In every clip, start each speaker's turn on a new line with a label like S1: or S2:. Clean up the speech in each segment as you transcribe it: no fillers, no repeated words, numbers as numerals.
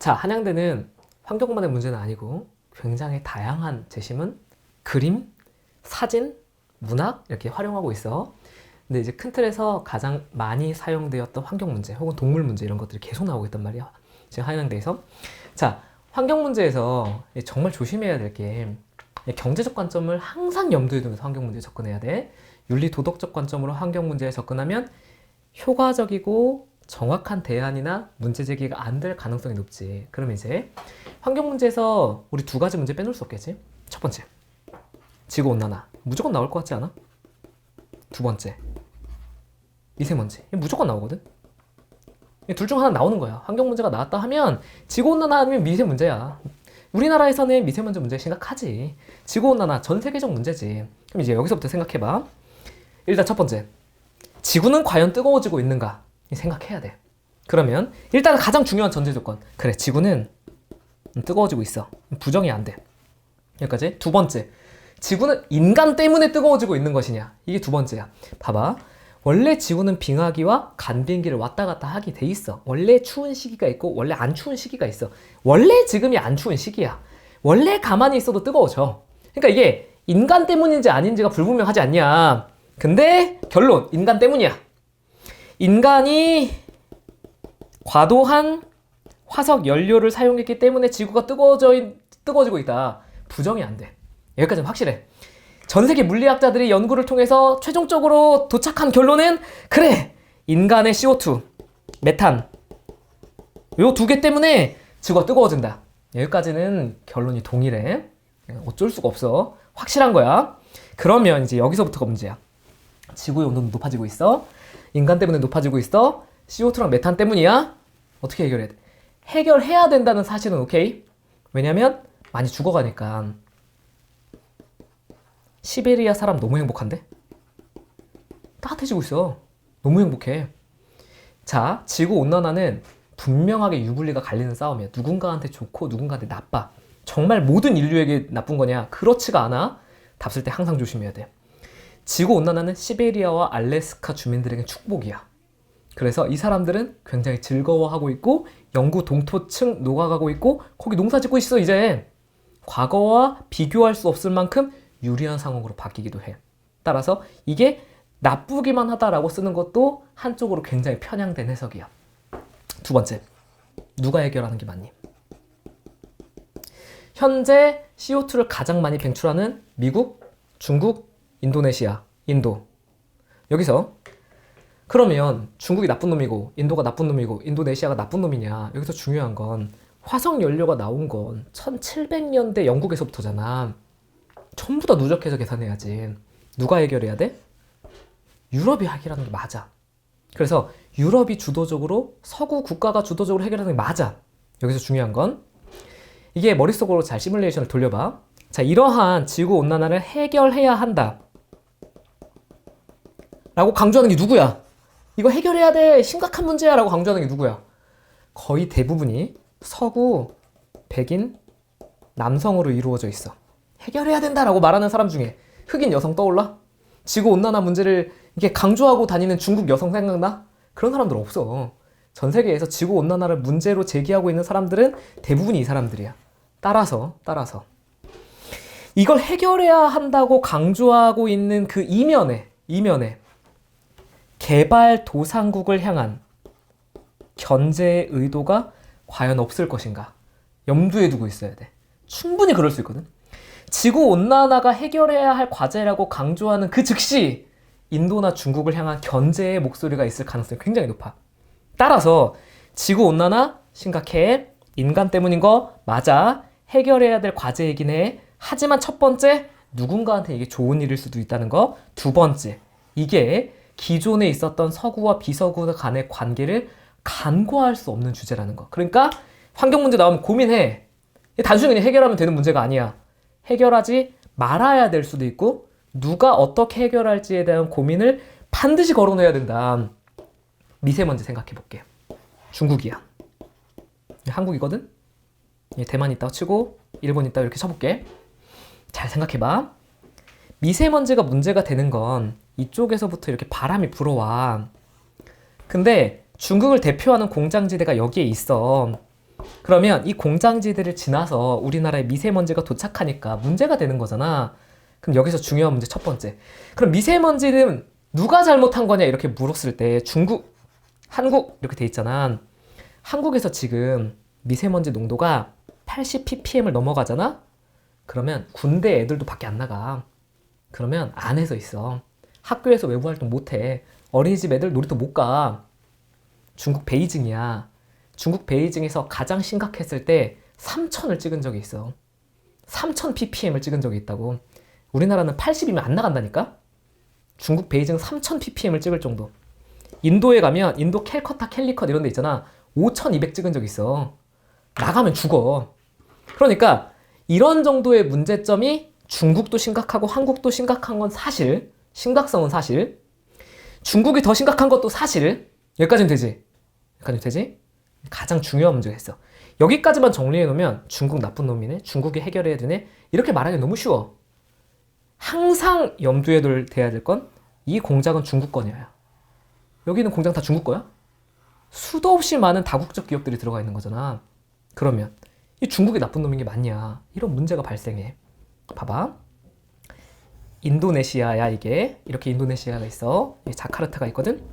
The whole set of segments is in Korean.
S1: 자, 한양대는 환경만의 문제는 아니고 굉장히 다양한 재심은 그림, 사진, 문학 이렇게 활용하고 있어. 근데 이제 큰 틀에서 가장 많이 사용되었던 환경 문제 혹은 동물 문제 이런 것들이 계속 나오고 있단 말이야. 지금 한양대에서. 자, 환경 문제에서 정말 조심해야 될 게 경제적 관점을 항상 염두에 두면서 환경 문제에 접근해야 돼. 윤리 도덕적 관점으로 환경 문제에 접근하면 효과적이고 정확한 대안이나 문제 제기가 안 될 가능성이 높지. 그럼 이제 환경 문제에서 우리 두 가지 문제 빼놓을 수 없겠지. 첫 번째, 지구온난화 무조건 나올 것 같지 않아? 두 번째, 미세먼지 무조건 나오거든. 둘 중 하나 나오는 거야. 환경 문제가 나왔다 하면 지구온난화 아니면 미세문제야. 우리나라에서는 미세먼지 문제 심각하지. 지구온난화 전 세계적 문제지. 그럼 이제 여기서부터 생각해봐. 일단 첫 번째, 지구는 과연 뜨거워지고 있는가 생각해야 돼. 그러면 일단 가장 중요한 전제 조건, 그래 지구는 뜨거워지고 있어. 부정이 안 돼. 여기까지. 두 번째, 지구는 인간 때문에 뜨거워지고 있는 것이냐, 이게 두 번째야. 봐봐, 원래 지구는 빙하기와 간빙기를 왔다 갔다 하게 돼 있어. 원래 추운 시기가 있고 원래 안 추운 시기가 있어. 원래 지금이 안 추운 시기야. 원래 가만히 있어도 뜨거워져. 그러니까 이게 인간 때문인지 아닌지가 불분명하지 않냐. 근데 결론, 인간 때문이야. 인간이 과도한 화석 연료를 사용했기 때문에 지구가 뜨거워지고 있다. 부정이 안 돼. 여기까지는 확실해. 전 세계 물리학자들이 연구를 통해서 최종적으로 도착한 결론은, 그래, 인간의 CO2, 메탄, 요 두 개 때문에 지구가 뜨거워진다. 여기까지는 결론이 동일해. 어쩔 수가 없어. 확실한 거야. 그러면 이제 여기서부터가 문제야. 지구의 온도는 높아지고 있어. 인간 때문에 높아지고 있어. CO2랑 메탄 때문이야. 어떻게 해결해야 돼? 해결해야 된다는 사실은 오케이. 왜냐면 많이 죽어가니까. 시베리아 사람 너무 행복한데? 따뜻해지고 있어. 너무 행복해. 자, 지구온난화는 분명하게 유불리가 갈리는 싸움이야. 누군가한테 좋고 누군가한테 나빠. 정말 모든 인류에게 나쁜 거냐? 그렇지가 않아. 답 쓸 때 항상 조심해야 돼. 지구온난화는 시베리아와 알래스카 주민들에게 축복이야. 그래서 이 사람들은 굉장히 즐거워하고 있고 영구 동토층 녹아가고 있고 거기 농사 짓고 있어. 이제 과거와 비교할 수 없을 만큼 유리한 상황으로 바뀌기도 해. 따라서 이게 나쁘기만 하다라고 쓰는 것도 한쪽으로 굉장히 편향된 해석이야. 두 번째, 누가 해결하는 게 맞니? 현재 CO2를 가장 많이 배출하는 미국, 중국, 인도네시아, 인도. 여기서 그러면 중국이 나쁜 놈이고 인도가 나쁜 놈이고 인도네시아가 나쁜 놈이냐? 여기서 중요한 건 화석 연료가 나온 건 1700년대 영국에서부터잖아. 전부 다 누적해서 계산해야지. 누가 해결해야 돼? 유럽이 해결하는 게 맞아. 그래서 유럽이 주도적으로, 서구 국가가 주도적으로 해결하는 게 맞아. 여기서 중요한 건 이게 머릿속으로 잘 시뮬레이션을 돌려봐. 자, 이러한 지구온난화를 해결해야 한다 라고 강조하는 게 누구야? 이거 해결해야 돼, 심각한 문제야 라고 강조하는 게 누구야? 거의 대부분이 서구 백인 남성으로 이루어져 있어. 해결해야 된다라고 말하는 사람 중에 흑인 여성 떠올라? 지구온난화 문제를 이렇게 강조하고 다니는 중국 여성 생각나? 그런 사람들 없어. 전 세계에서 지구온난화를 문제로 제기하고 있는 사람들은 대부분이 이 사람들이야. 따라서 이걸 해결해야 한다고 강조하고 있는 그 이면에 개발도상국을 향한 견제의 의도가 과연 없을 것인가? 염두에 두고 있어야 돼. 충분히 그럴 수 있거든. 지구온난화가 해결해야 할 과제라고 강조하는 그 즉시 인도나 중국을 향한 견제의 목소리가 있을 가능성이 굉장히 높아. 따라서 지구온난화 심각해. 인간 때문인 거 맞아. 해결해야 될 과제이긴 해. 하지만 첫 번째, 누군가한테 이게 좋은 일일 수도 있다는 거. 두 번째, 이게 기존에 있었던 서구와 비서구 간의 관계를 간과할 수 없는 주제라는 거. 그러니까 환경 문제 나오면 고민해. 단순히 그냥 해결하면 되는 문제가 아니야. 해결하지 말아야 될 수도 있고 누가 어떻게 해결할지에 대한 고민을 반드시 거론해야 된다. 미세먼지 생각해 볼게. 중국이야. 한국이거든? 대만 있다고 치고 일본 있다고 이렇게 쳐볼게. 잘 생각해봐. 미세먼지가 문제가 되는 건 이쪽에서부터 이렇게 바람이 불어와. 근데 중국을 대표하는 공장지대가 여기에 있어. 그러면 이 공장지대를 지나서 우리나라에 미세먼지가 도착하니까 문제가 되는 거잖아. 그럼 여기서 중요한 문제 첫 번째. 그럼 미세먼지는 누가 잘못한 거냐 이렇게 물었을 때 중국, 한국 이렇게 돼 있잖아. 한국에서 지금 미세먼지 농도가 80 ppm을 넘어가잖아? 그러면 군대 애들도 밖에 안 나가. 그러면 안에서 있어. 학교에서 외부 활동 못 해. 어린이집 애들 놀이터 못 가. 중국 베이징이야. 중국 베이징에서 가장 심각했을 때 3000을 찍은 적이 있어. 3000 ppm을 찍은 적이 있다고. 우리나라는 80이면 안 나간다니까? 중국 베이징 3000 ppm을 찍을 정도. 인도에 가면 인도 캘커타, 캘리컷 이런 데 있잖아. 5200 찍은 적 있어. 나가면 죽어. 그러니까 이런 정도의 문제점이 중국도 심각하고 한국도 심각한 건 사실. 심각성은 사실. 중국이 더 심각한 것도 사실. 여기까지는 되지? 여기까지는 되지? 가장 중요한 문제가 있어. 여기까지만 정리해 놓으면 중국 나쁜 놈이네, 중국이 해결해야 되네, 이렇게 말하기 너무 쉬워. 항상 염두에 둬야 될 건 이 공장은 중국 거냐. 여기는 공장 다 중국 거야? 수도 없이 많은 다국적 기업들이 들어가 있는 거잖아. 그러면 이 중국이 나쁜 놈인 게 맞냐? 이런 문제가 발생해. 봐봐. 인도네시아야 이게. 이렇게 인도네시아가 있어. 자카르타가 있거든.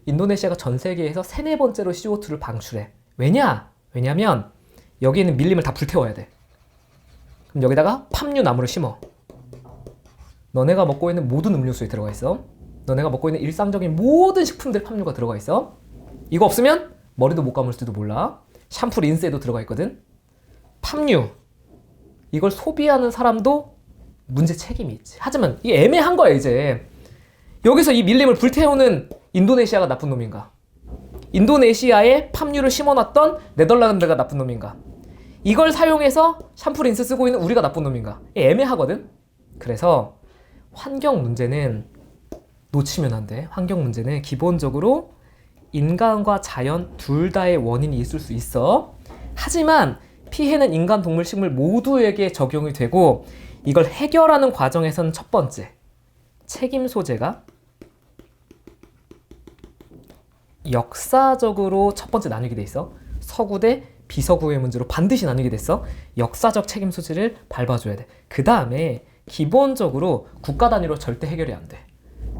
S1: 인도네시아가 전 세계에서 3, 4번째로 CO2를 방출해. 왜냐면 여기 있는 밀림을 다 불태워야 돼. 그럼 여기다가 팜유 나무를 심어. 너네가 먹고 있는 모든 음료수에 들어가 있어. 너네가 먹고 있는 일상적인 모든 식품들에 팜유가 들어가 있어. 이거 없으면 머리도 못 감을지도 몰라. 샴푸 린스에도 들어가 있거든. 팜유. 이걸 소비하는 사람도 문제 책임이 있지. 하지만 이게 애매한 거야 이제. 여기서 이 밀림을 불태우는 인도네시아가 나쁜 놈인가? 인도네시아에 팜유를 심어놨던 네덜란드가 나쁜 놈인가? 이걸 사용해서 샴푸 린스 쓰고 있는 우리가 나쁜 놈인가? 애매하거든? 그래서 환경 문제는 놓치면 안 돼. 환경 문제는 기본적으로 인간과 자연 둘 다의 원인이 있을 수 있어. 하지만 피해는 인간, 동물, 식물 모두에게 적용이 되고 이걸 해결하는 과정에서는 첫 번째, 책임 소재가 역사적으로 첫 번째 나뉘게 돼 있어. 서구 대 비서구의 문제로 반드시 나뉘게 됐어. 역사적 책임 소재를 밟아줘야 돼. 그 다음에 기본적으로 국가 단위로 절대 해결이 안 돼.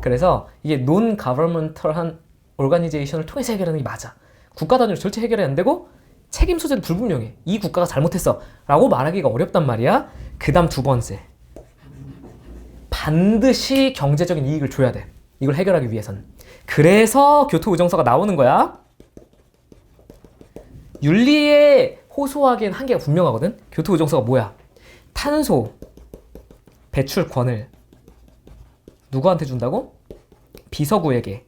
S1: 그래서 이게 non-governmental한 organization을 통해서 해결하는 게 맞아. 국가 단위로 절대 해결이 안 되고 책임 소재는 불분명해. 이 국가가 잘못했어 라고 말하기가 어렵단 말이야. 그 다음 두 번째, 반드시 경제적인 이익을 줘야 돼. 이걸 해결하기 위해서는. 그래서 교토의정서가 나오는 거야. 윤리에 호소하기엔 한계가 분명하거든. 교토의정서가 뭐야? 탄소 배출권을 누구한테 준다고? 비서구에게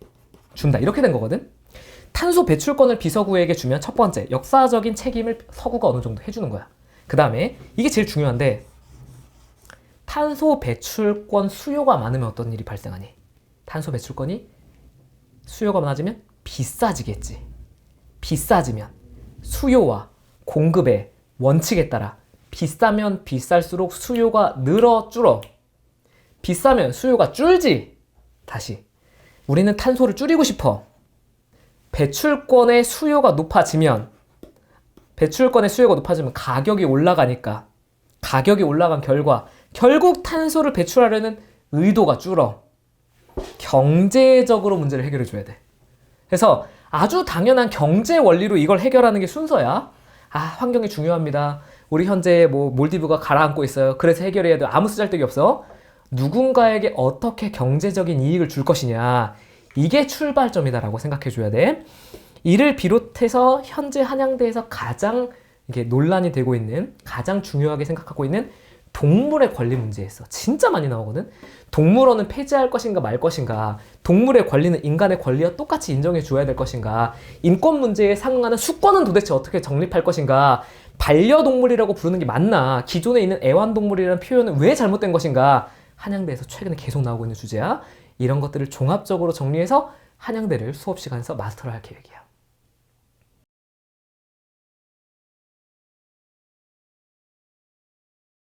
S1: 준다. 이렇게 된 거거든. 탄소 배출권을 비서구에게 주면 첫 번째, 역사적인 책임을 서구가 어느 정도 해주는 거야. 그 다음에 이게 제일 중요한데, 탄소 배출권 수요가 많으면 어떤 일이 발생하니? 탄소 배출권이 수요가 많아지면 비싸지겠지. 비싸지면 수요와 공급의 원칙에 따라 비싸면 비쌀수록 수요가 늘어 줄어. 비싸면 수요가 줄지. 다시 우리는 탄소를 줄이고 싶어. 배출권의 수요가 높아지면 가격이 올라가니까, 가격이 올라간 결과 결국 탄소를 배출하려는 의도가 줄어. 경제적으로 문제를 해결해 줘야 돼. 그래서 아주 당연한 경제 원리로 이걸 해결하는 게 순서야. 아, 환경이 중요합니다. 우리 현재 몰디브가 가라앉고 있어요. 그래서 해결해야 돼. 아무 쓰잘데기 없어. 누군가에게 어떻게 경제적인 이익을 줄 것이냐. 이게 출발점이다라고 생각해 줘야 돼. 이를 비롯해서 현재 한양대에서 가장 이게 논란이 되고 있는, 가장 중요하게 생각하고 있는 동물의 권리 문제에서 진짜 많이 나오거든. 동물원은 폐지할 것인가 말 것인가, 동물의 권리는 인간의 권리와 똑같이 인정해 줘야 될 것인가, 인권 문제에 상응하는 수권은 도대체 어떻게 정립할 것인가, 반려동물이라고 부르는 게 맞나, 기존에 있는 애완동물이라는 표현은 왜 잘못된 것인가, 한양대에서 최근에 계속 나오고 있는 주제야. 이런 것들을 종합적으로 정리해서 한양대를 수업 시간에서 마스터를 할 계획이야.